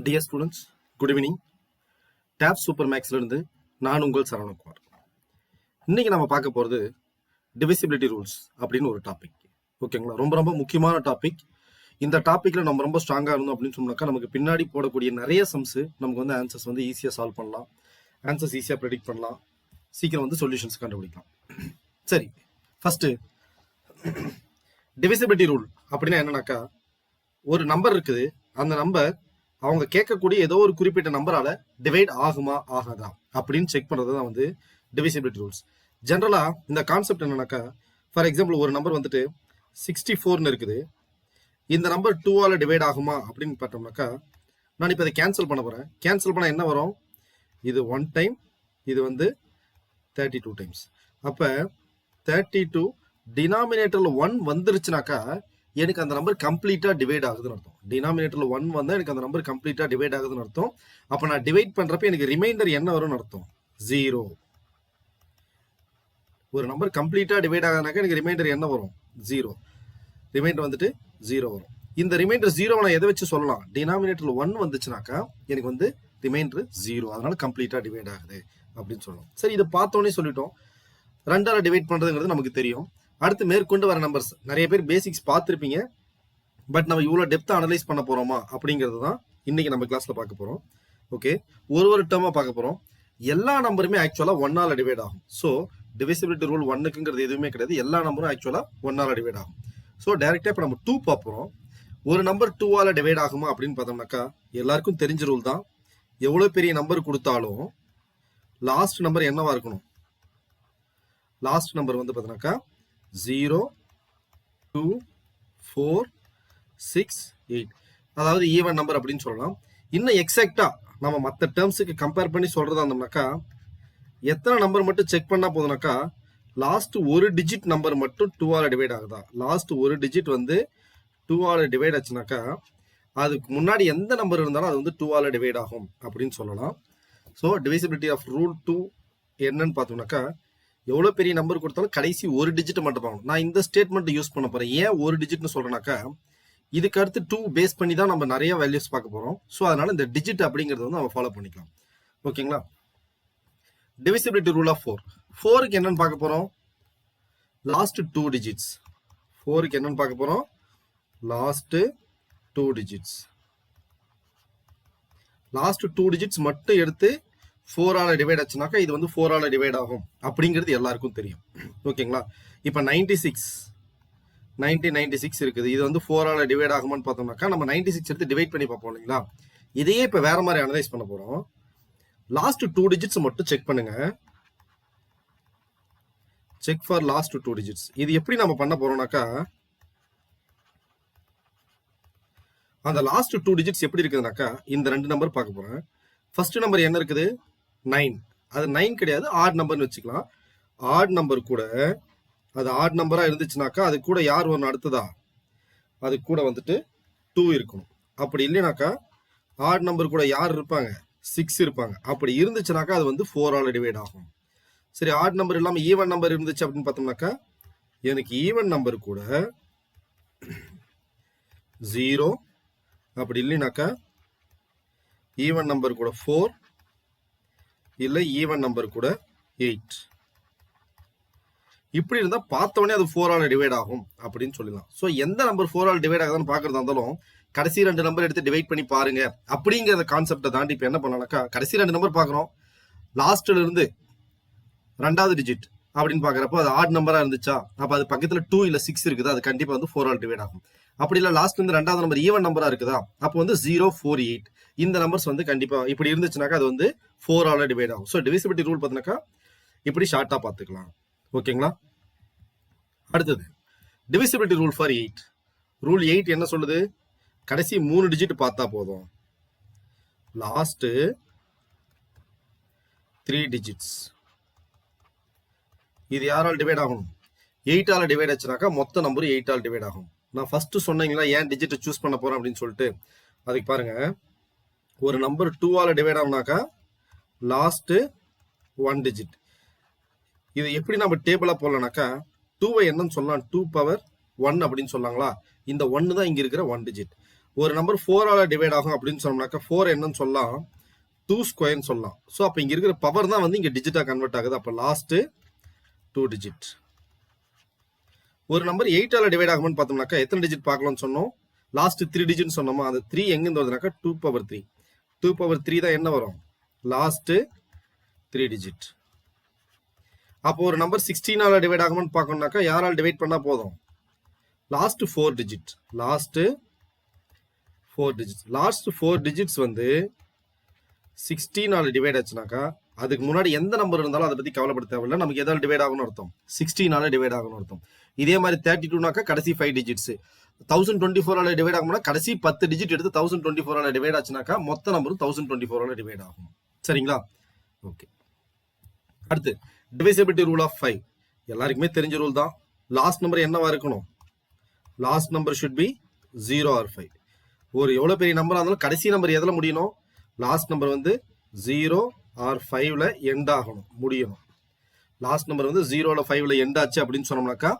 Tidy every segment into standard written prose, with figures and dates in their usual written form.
Dear students, good evening. Tab super மேக்ஸ்லேருந்து நான் உங்கள் சரவணகுமார். இன்னைக்கு நம்ம பார்க்க போகிறது டிவிசிபிலிட்டி ரூல்ஸ் அப்படின்னு ஒரு டாபிக். ஓகேங்களா, ரொம்ப ரொம்ப முக்கியமான டாபிக். இந்த டாப்பிக்கில் நம்ம ரொம்ப ஸ்ட்ராங்காக இருந்தோம் அப்படின்னு சொன்னாக்கா நமக்கு பின்னாடி போடக்கூடிய நிறைய சம்ஸு நமக்கு வந்து ஆன்சர்ஸ் வந்து ஈஸியாக சால்வ் பண்ணலாம், ஆன்சர்ஸ் ஈஸியாக ப்ரெடிக்ட் பண்ணலாம், சீக்கிரம் வந்து சொல்யூஷன்ஸ் கண்டுபிடிக்கலாம். சரி, ஃபஸ்ட்டு டிவிசிபிலிட்டி ரூல் அப்படின்னா என்னன்னாக்கா, ஒரு நம்பர் இருக்குது, அந்த நம்பர் அவங்க கேட்கக்கூடிய ஏதோ ஒரு குறிப்பிட்ட நம்பரால டிவைட் ஆகுமா ஆகாதா அப்படின்னு செக் பண்றது தான் வந்து டிவிசிபிலிட்டி ரூல்ஸ். ஜென்ரலா இந்த கான்செப்ட் என்னன்னாக்கா, ஃபார் எக்ஸாம்பிள் ஒரு நம்பர் வந்துட்டு 64 இருக்குது, இந்த நம்பர் 2ஆல டிவைட் ஆகுமா அப்படின்னு பார்த்தோம்னாக்கா, நான் இப்போ இதை கேன்சல் பண்ண போறேன். கேன்சல் பண்ண என்ன வரும்? இது 1 டைம், இது வந்து 32 டைம்ஸ். அப்ப 32 டினாமினேட்டர்ல 1 வந்துருச்சுனாக்கா எனக்கு அந்த நம்பர் கம்ப்ளீட்டா டிவைட் ஆகுதுன்னு அர்த்தம். டினாமினேட்டர்ல 1 வந்தா எனக்கு அந்த நம்பர் கம்ப்ளீட்டா டிவைட் ஆகுதுன்னு அர்த்தம். அப்ப நான் டிவைட் பண்றப்ப எனக்கு ரிமைண்டர் என்ன வரும்னு அர்த்தம்? 0. ஒரு நம்பர் கம்ப்ளீட்டா டிவைட் ஆகுதுனாக்கா எனக்கு ரிமைண்டர் என்ன வரும்? 0. ரிமைண்டர் வந்துட்டு 0 வரும். இந்த ரிமைண்டர் 0 நான் எதை வச்சு சொல்லலாம்? டினாமினேட்டர்ல 1 வந்துச்சுனாக்கா எனக்கு வந்து ரிமைண்டர் 0, அதனால கம்ப்ளீட்டா டிவைட் ஆகுது அப்படின்னு சொல்லலாம். சரி, இதை பார்த்தோன்னே சொல்லிட்டோம். 2ஆல டிவைட் பண்றதுங்கிறது நமக்கு தெரியும். அடுத்து மேற்கொண்டு வர நம்பர்ஸ் நிறைய பேர் பேசிக்ஸ் பார்த்துருப்பீங்க, பட் நம்ம இவ்வளோ டெப்த்தாக அனலைஸ் பண்ண போறோமா அப்படிங்கிறது தான் இன்னைக்கு நம்ம கிளாஸ்ல பார்க்க போறோம். ஓகே, ஒரு டேர்மா பார்க்க போறோம். எல்லா நம்பருமே ஆக்சுவலா 1ஆல டிவைட் ஆகும். ஸோ டிவிசிபிலிட்டி ரூல் 1க்குங்கிறது எதுவுமே கிடையாது, எல்லா நம்பரும் ஆக்சுவலா 1ஆல டிவைட் ஆகும். ஸோ டைரக்டா இப்போ நம்ம 2 பார்ப்போம். ஒரு நம்பர் 2ஆல டிவைட் ஆகுமா அப்படின்னு பார்த்தோம்னாக்கா, எல்லாருக்கும் தெரிஞ்ச ரூல் தான். எவ்வளோ பெரிய நம்பர் கொடுத்தாலும் லாஸ்ட் நம்பர் என்னவா இருக்கணும்? லாஸ்ட் நம்பர் வந்து பார்த்தோம்னாக்கா 0, 2, 4, 6, 8, அதாவது ஈவன் நம்பர் அப்படின்னு சொல்லலாம். இன்னும் எக்ஸாக்டா நம்ம மற்ற டேர்ம்ஸுக்கு கம்பேர் பண்ணி சொல்றதா இருந்தோம்னாக்கா, எத்தனை நம்பர் மட்டும் செக் பண்ணா போதுனாக்கா, லாஸ்ட் ஒரு டிஜிட் நம்பர் மட்டும் 2ஆல டிவைட் ஆகுதா? லாஸ்ட் ஒரு டிஜிட் வந்து 2ஆல டிவைட் ஆச்சுனாக்கா, அதுக்கு முன்னாடி எந்த நம்பர் இருந்தாலும் அது வந்து 2ஆல டிவைட் ஆகும் அப்படின்னு சொல்லலாம். ஸோ டிவிசிபிலிட்டி ஆஃப் ரூல் 2 என்னன்னு பார்த்தோம்னாக்கா, எவ்வளோ பெரிய நம்பர் கொடுத்தாலும் கடைசி ஒரு டிஜிட் மட்டும் பார்க்கணும். நான் இந்த ஸ்டேட்மெண்ட் யூஸ் பண்ண போறேன். ஏன் ஒரு டிஜிட்னு சொல்றேனாக்கா, இதுக்கு அடுத்து 2 பேஸ் பண்ணி தான் நம்ம நிறைய வேல்யூஸ் பார்க்க போறோம். ஸோ அதனால இந்த டிஜிட் அப்படிங்கிறது வந்து நம்ம ஃபாலோ பண்ணிக்கலாம். ஓகேங்களா? Divisibility rule of 4. 4க்கு என்னன்னு பார்க்க போறோம்? Last 2 digits. 4க்கு என்னன்னு பார்க்க போறோம்? Last 2 digits. லாஸ்ட் 2 டிஜிட்ஸ் மட்டும் எடுத்து 4ஆல டிவைட் ஆச்சுனாக்கா இது வந்து 4ஆல டிவைட் ஆகும் அப்படிங்கிறது எல்லாருக்கும் தெரியும். ஓகேங்களா? இப்போ 96 இருக்குது, இது வந்து 4ஆல டிவைட் ஆகுமான்னு பார்த்தோம்னாக்கா நம்ம 96 எடுத்து டிவைட் பண்ணி பார்ப்போம் இல்லைங்களா? இதையே இப்போ வேற மாதிரி அனலைஸ் பண்ண போறோம். லாஸ்ட் 2 டிஜிட்ஸ் மட்டும் செக் பண்ணுங்க. Check for last 2 digits. இது எப்படி நம்ம பண்ண போறோம்னாக்கா, அந்த லாஸ்ட் 2 டிஜிட்ஸ் எப்படி இருக்குதுனாக்கா, இந்த 2 நம்பர் பார்க்க போறேன். ஃபர்ஸ்ட் நம்பர் என்ன இருக்குது? 9. அது 9 கிடையாது, ஆட் நம்பர்னு வச்சுக்கலாம். ஆட் நம்பர் கூட, அது ஆட் நம்பரா இருந்துச்சுனாக்கா அது கூட யார் வரணும் அடுத்ததா? அது கூட வந்துட்டு 2 இருக்கணும். அப்படி இல்லைனாக்கா ஆட் நம்பர் கூட யார் இருப்பாங்க? 6 இருப்பாங்க. அப்படி இருந்துச்சுனாக்கா அது வந்து 4ஆல டிவைட் ஆகும். சரி, ஆட் நம்பர் இல்லாம ஈவன் நம்பர் இருந்துச்சு அப்படின்னு பார்த்தோம்னாக்கா, எனக்கு ஈவன் நம்பர் கூட 0, அப்படி இல்லைனாக்கா ஈவன் நம்பர் கூட 4, இல்லை ஈவன் நம்பர் கூட 8. இப்படி இருந்தா பார்த்தோன்னே அது 4ஆல டிவைட் ஆகும் அப்படின்னு சொல்லலாம். ஸோ எந்த நம்பர் 4ஆல டிவைட் ஆகுதுன்னு பார்க்கறதா இருந்தாலும் கடைசி 2 நம்பர் எடுத்து டிவைட் பண்ணி பாருங்க அப்படிங்கிற கான்செப்டை தாண்டி இப்போ என்ன பண்ணலாம்னாக்கா, கடைசி 2 நம்பர் பார்க்குறோம், லாஸ்ட்ல இருந்து 2வது டிஜிட் அப்படின்னு பார்க்குறப்போ அது ஆட் நம்பரா இருந்துச்சா, அப்போ அது பக்கத்துல 2 இல்லை 6 இருக்குது, அது கண்டிப்பா வந்து 4ஆல டிவைட் ஆகும். அப்படி இல்லை லாஸ்ட்ல இருந்து 2வது நம்பர் ஈவன் நம்பரா இருக்குதா, அப்போ வந்து 0, 4, 8 இந்த நம்பர்ஸ் வந்து கண்டிப்பா இப்படி இருந்துச்சுனாக்கா அது வந்து 4ஆல டிவைட் ஆகும். ஸோ டிவிசிபிலிட்டி ரூல் பார்த்தீங்கன்னாக்கா இப்படி ஷார்ட்டா பார்த்துக்கலாம். ஓகேங்களா? அடுத்தது டிவிசிபிலிட்டி ரூல் ஃபார் 8. ரூல் 8 என்ன சொல்லுது? கடைசி 3 டிஜிட் பார்த்தா போதும், லாஸ்ட் 3 டிஜிட்ஸ் இது யாரால் டிவைட் ஆகணும்? 8ஆல டிவைட் ஆச்சுனாக்கா மொத்த நம்பர் 8ஆல டிவைட் ஆகும். நான் ஃபர்ஸ்ட் சொன்னீங்களா ஏன் டிஜிட் சூஸ் பண்ண போறேன் அப்படின்னு சொல்லிட்டு, அதுக்கு பாருங்க, ஒரு நம்பர் 2ஆல டிவைட் ஆகுனாக்கா லாஸ்ட் 1 டிஜிட். இது எப்படி நம்ம டேபிளா போடலாம்னாக்கா, 2வை என்னன்னு சொல்லலாம்? 2 பவர் 1 அப்படின்னு சொல்லாங்களா? இந்த 1 தான் இங்க இருக்கிற 1 டிஜிட். ஒரு நம்பர் 4ஆல டிவைட் ஆகும் அப்படின்னு சொன்னோம்னாக்கா 4 என்னன்னு சொல்லலாம், 2 ஸ்கொயர்னு சொல்லலாம். ஸோ அப்போ இங்கே இருக்கிற பவர் தான் வந்து இங்கே டிஜிட்டாக கன்வெர்ட் ஆகுது. அப்போ லாஸ்ட்டு 2 டிஜிட். ஒரு நம்பர் 8ஆல டிவைட் ஆகும்னு பார்த்தோம்னாக்கா எத்தனை டிஜிட் பார்க்கலாம்னு சொன்னோம், லாஸ்ட் 3 டிஜிட்னு சொன்னோமா, அந்த 3 எங்கேருந்து வருதுனாக்கா 2 பவர் 3. 2 பவர் 3 தான் என்ன வரும், லாஸ்ட்டு 3 டிஜிட். அப்போ ஒரு நம்பர் 16ஆல டிவைட் ஆகும்னு பார்க்கணும்னாக்கா யாரால் டிவைட் பண்ணால் போதும், லாஸ்ட் 4 டிஜிட். லாஸ்ட் 4 டிஜிட்ஸ் வந்து 16ஆல டிவைட் ஆச்சுனாக்கா அதுக்கு முன்னாடி எந்த நம்பர் இருந்தாலும் அதை பற்றி கவலைப்பட தேவையில்லை, நமக்கு எதாவது டிவைட் ஆகணும்னு அர்த்தம், 16ஆல டிவைட் ஆகணும்னு அர்த்தம். இதே மாதிரி 32நாக்கா கடைசி 5 டிஜிட்ஸ். 1024ஆல டிவைட் ஆகும்னா கடைசி 10 டிஜிட் எடுத்து 1024ஆல டிவைட் ஆச்சுனாக்கா மொத்த நம்பரும் 1024ஆல டிவைட் ஆகும். சரிங்களா? ஓகே. அடுத்து டிவைசிபிலிட்டி ரூல் ஆஃப் 5. எல்லாருக்குமே தெரிஞ்ச ரூல் தான். லாஸ்ட் நம்பர் என்னவா இருக்கணும், last number should be 0 or 5. ஒரு எவ்வளோ பெரிய நம்பராக இருந்தாலும் கடைசி நம்பர் எதில் முடியணும், லாஸ்ட் நம்பர் வந்து 0 ஆர் 5ல எண்ட் ஆகணும், முடியணும். லாஸ்ட் நம்பர் வந்து 0ல 5ல எண்ட் ஆச்சு அப்படின்னு சொன்னோம்னாக்கா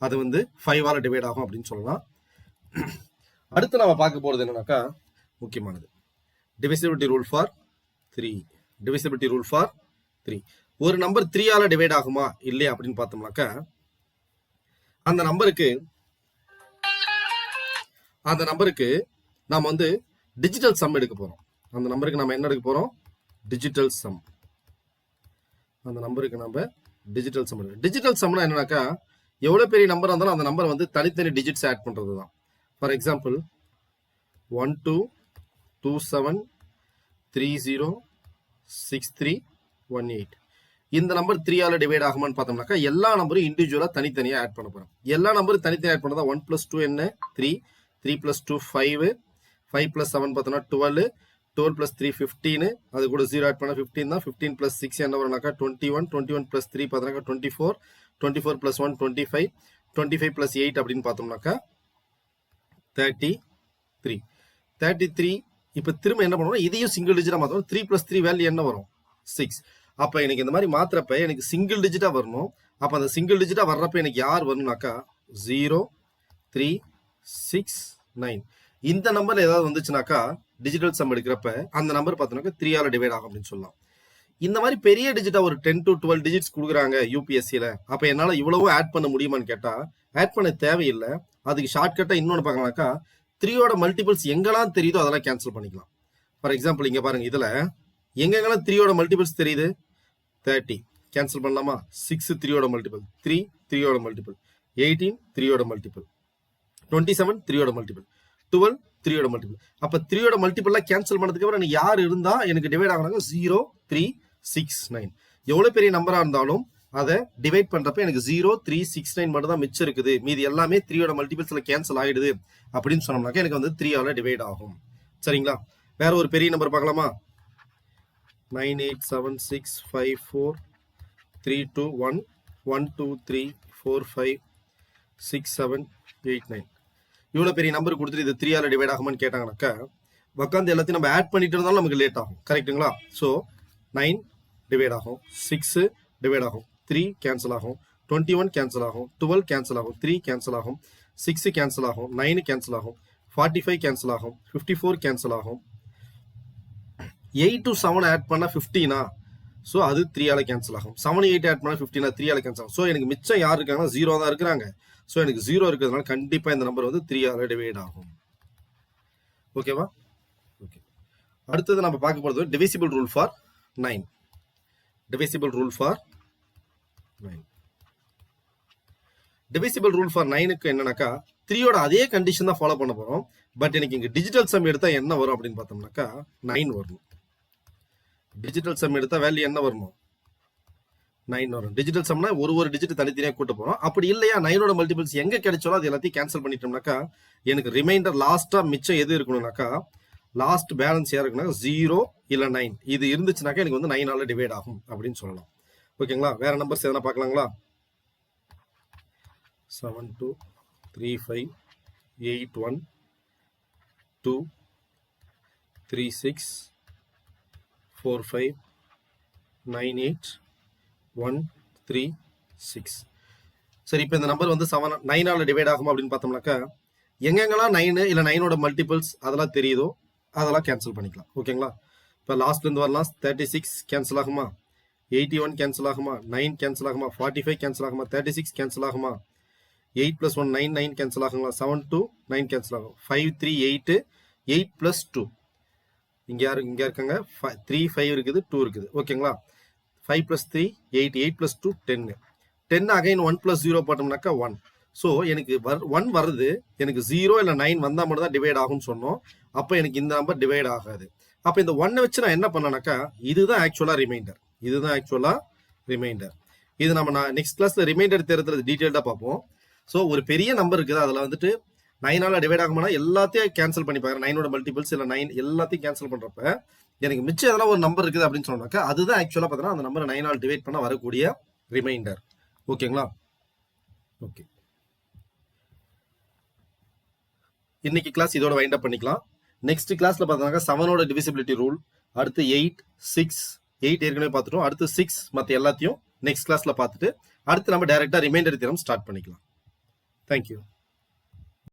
அது வந்து 5ஆல டிவைட் ஆகும் அப்படின்னு சொல்லலாம். அடுத்து நம்ம பார்க்க போகிறது என்னன்னாக்கா முக்கியமானது divisibility rule for 3. Divisibility rule for 3. ஒரு நம்பர் 3ஆல டிவைட் ஆகுமா இல்லையா அப்படின்னு பார்த்தோம்னாக்கா அந்த நம்பருக்கு நாம வந்து டிஜிட்டல் சம் எடுக்க போறோம். அந்த நம்பருக்கு நம்ம என்ன எடுக்க போறோம், டிஜிட்டல் சம். அந்த நம்பருக்கு நம்ம டிஜிட்டல் சம் எடுக்கணும். டிஜிட்டல் சம்னா என்னன்னாக்கா எவ்வளவு பெரிய நம்பர் இருந்தாலும் அந்த நம்பர் வந்து தனித்தனி டிஜிட்ஸ் ஆட் பண்றது தான். For example 1227306318. இந்த நம்பர் 3ஆல டிவைட் ஆகுமான்னு பார்த்தோம்னாக்கா எல்லா நம்பரும் இண்டிவிஜுவலா தனித்தனியாக ஆட் பண்ண போறோம். எல்லா நம்பரும் தனித்தனியாக ஆட் பண்ணதா 1 + 2 என்ன 3, 3 + 2 5, 5 + 7 பார்த்தோம்னா 12, 12 + 3 15, அது கூட 0 ஆட் பண்ணா 15 தான். 15 + 6 என்ன வரும்னாக்கா 21, 21 + 3 பார்த்தோம்னாக்கா 24, 24 + 1 25, 25 + 8 அப்படின்னு பார்த்தோம்னாக்கா 33. 33. இப்போ திரும்ப என்ன பண்ணுவோம், இதையும் சிங்கிள் டிஜிட்டா மாற்றணும். 3 + 3 வேல்யூ என்ன வரும், 6. அப்போ எனக்கு இந்த மாதிரி மாத்திரப்ப எனக்கு சிங்கிள் டிஜிட்டா வரணும். அப்போ அந்த சிங்கிள் டிஜிட்டா வர்றப்ப எனக்கு யார் வரணும்னாக்கா 0, 3, 6, 9. இந்த நம்பர் ஏதாவது வந்துச்சுனாக்கா டிஜிட்டல் சம் எடுக்கிறப்ப அந்த நம்பர் பார்த்தோம்னாக்கா 3ஆல டிவைட் ஆகும் அப்படின்னு சொல்லலாம். இந்த மாதிரி பெரிய டிஜிட்டா ஒரு 10 to 12 டிஜிட்ஸ் கொடுக்குறாங்க யூபிஎஸ்சியில். அப்போ என்னால் இவ்வளவும் ஆட் பண்ண முடியுமான்னு கேட்டால் ஆட் பண்ண தேவையில்லை. அதுக்கு ஷார்ட்கட்டாக இன்னொன்று பார்க்கலாம்னாக்கா 3யோட மல்டிபிள்ஸ் எங்கெல்லாம் தெரியுதோ அதெல்லாம் கேன்சல் பண்ணிக்கலாம். ஃபார் எக்ஸாம்பிள் இங்கே பாருங்க, இதில் எங்கெங்கெல்லாம் 3யோட மல்டிபிள்ஸ் தெரியுது, 30 கேன்சல் பண்ணலாமா, 6 3யோட மல்டிபிள், 3 3யோட மல்டிபிள், 18 3யோட மல்டிபிள், 27 3யோட மல்டிபிள், 12 3யோட மல்டிபிள். அப்போ 3யோட மல்டிபிள்லாம் கேன்சல் பண்ணதுக்கு அப்புறம் எனக்கு யார் இருந்தா எனக்கு டிவைட் ஆகுறாங்க 0, 3, 6, 9. எவ்வளவு பெரிய நம்பரா இருந்தாலும் அதை டிவைட் பண்றப்ப எனக்கு 0, 3, 6, 9 மட்டும் தான் மிச்சம் இருக்குது. மீதி எல்லாமே 3யோட மல்டிபிள்ஸ்ல கேன்சல் ஆயிடுது அப்படின்னு சொன்னோம்னாக்கா எனக்கு வந்து 3ஆல டிவைட் ஆகும். சரிங்களா? வேற ஒரு பெரிய நம்பர் பார்க்கலாமா, 98765432 123456789. இவ்வளவு பெரிய நம்பர் கொடுத்துட்டு இது 3ஆல டிவைட் ஆகுமான்னு கேட்டாங்கன்னாக்கா உட்காந்து எல்லாத்தையும் நம்ம ஆட் பண்ணிட்டு இருந்தாலும் நமக்கு லேட் ஆகும். கரெக்டுங்களா? ஸோ 9 டிவைட் ஆகும், 6 டிவைட் ஆகும், 3 கேன்சல் ஆகும், 21 கேன்சல் ஆகும், 12 கேன்சல் ஆகும், 3 கேன்சல் ஆகும், 6 கேன்சல் ஆகும், 9 கேன்சல் ஆகும், 45 கேன்சல் ஆகும், 54 கேன்சல் ஆகும், 8 to 7 ஆட் பண்ணா 15. ஸோ அது 3ஆல கேன்சல் ஆகும். 7 8 ஆட் பண்ணா 15, 3ஆல கேன்சல் ஆகும். ஸோ எனக்கு மிச்சம் யார் இருக்காங்கன்னா 0 தான் இருக்கிறாங்க. ஸோ எனக்கு 0 இருக்கிறதுனால கண்டிப்பா இந்த நம்பர் வந்து 3ஆல டிவைட் ஆகும். ஓகேவா? ஓகே. அடுத்தது நம்ம பார்க்க போறது divisible rule for 9. Divisible rule for 9. Divisible rule for 9க்கு என்னன்னாக்கா 3யோட அதே கண்டிஷன் தான் ஃபாலோ பண்ண போறோம். பட் எனக்கு இங்க டிஜிட்டல் சம் எடுத்தா என்ன வரும் அப்படின்னு பார்த்தோம்னாக்கா 9 வரணும். டிஜிட்டல் சம் எடுத்தா வேல்யூ என்ன வரணும், 9 வரும். டிஜிட்டல் சம்னா ஒரு டிஜிட் தனித்தனியாக கூட்ட போறோம். அப்படி இல்லையா 9ஓட மல்டிபிள்ஸ் எங்க கிடைச்சாலும் அது எல்லாத்தையும் கேன்சல் பண்ணிட்டோம்னாக்கா எனக்கு ரிமைண்டர் லாஸ்டா மிச்சம் எது இருக்கணும்னாக்கா லாஸ்ட் பேலன்ஸ் யார் இருக்குன்னா 0 இல்ல 9. இது இருந்துச்சுனாக்கா எனக்கு வந்து 9ஆல டிவைட் ஆகும் அப்படின்னு சொல்லலாம். ஓகேங்களா? வேற நம்பர்ஸ் எதனா பார்க்கலாங்களா? 72358123659813 6. சரி, இப்போ இந்த நம்பர் வந்து 9ஆல டிவைட் ஆகும் அப்படின்னு பார்த்தோம்னாக்கா எங்கெங்கெல்லாம் 9 இல்லை 9ஓட மல்டிபிள்ஸ் அதெல்லாம் தெரியுதோ அதெல்லாம் கேன்சல் பண்ணிக்கலாம். ஓகேங்களா? இப்போ லாஸ்ட்லேருந்து வரலாம். 36 கேன்சல் ஆகுமா, 81 கேன்சல் ஆகுமா, 9 கேன்சல் ஆகுமா, 45 கேன்சல் ஆகுமா, 36 கேன்சல் ஆகுமா, 8 + 1 9 9 கேன்சல் ஆகுங்களா, 7 2 9 கேன்சல் ஆகும், 5 3 8 8 + 2 இங்கே இருக்காங்க, 3 5 இருக்குது, 2 இருக்குது. ஓகேங்களா? 5 + 3 8 8 + 2 10 10 அகைன் 1 + 0 போட்டோம்னாக்கா 1. ஸோ எனக்கு 1 வருது, எனக்கு 0 இல்லை 9 வந்தால் மட்டும் தான் டிவைட் ஆகும்னு சொன்னோம். அப்போ எனக்கு இந்த நம்பர் டிவைட் ஆகாது. அப்போ இந்த 1 வச்சு நான் என்ன பண்ணேனாக்கா இதுதான் ஆக்சுவலாக ரிமைண்டர். இது நம்ம நெக்ஸ்ட் கிளாஸ்ல ரிமைண்டர் தேர்தல் டீட்டெயில்டாக பார்ப்போம். ஸோ ஒரு பெரிய நம்பர் இருக்குது, அதில் வந்துட்டு 9ஆல் டிவைட் ஆகும்னா எல்லாத்தையும் கேன்சல் பண்ணி பார்க்குறேன். 9ஓட மல்டிபிள்ஸ் இல்லை 9 எல்லாத்தையும் கேன்சல் பண்ணுறப்ப எனக்கு மிச்சம் எதனா ஒரு நம்பர் இருக்குது அப்படின்னு சொன்னாக்கா அதுதான் ஆக்சுவலாக பார்த்தீங்கன்னா அந்த நம்பரை 9ஆல் டிவைட் பண்ண வரக்கூடிய ரிமைண்டர். ஓகேங்களா? ஓகே, இன்னைக்கு கிளாஸ் இதோட வைண்ட் அப் பண்ணிக்கலாம். நெக்ஸ்ட் கிளாஸ்ல பார்த்தோம்னாக்கா 7ஓட டிவிசிபிலிட்டி ரூல், அடுத்து 8 6 8 ஏற்கனவே பார்த்துட்டோம், அடுத்து 6 மற்ற எல்லாத்தையும் நெக்ஸ்ட் கிளாஸ்ல பார்த்துட்டு அடுத்து நம்ம டைரக்டா ரிமைண்டர் தியரம் ஸ்டார்ட் பண்ணிக்கலாம். தேங்க்யூ.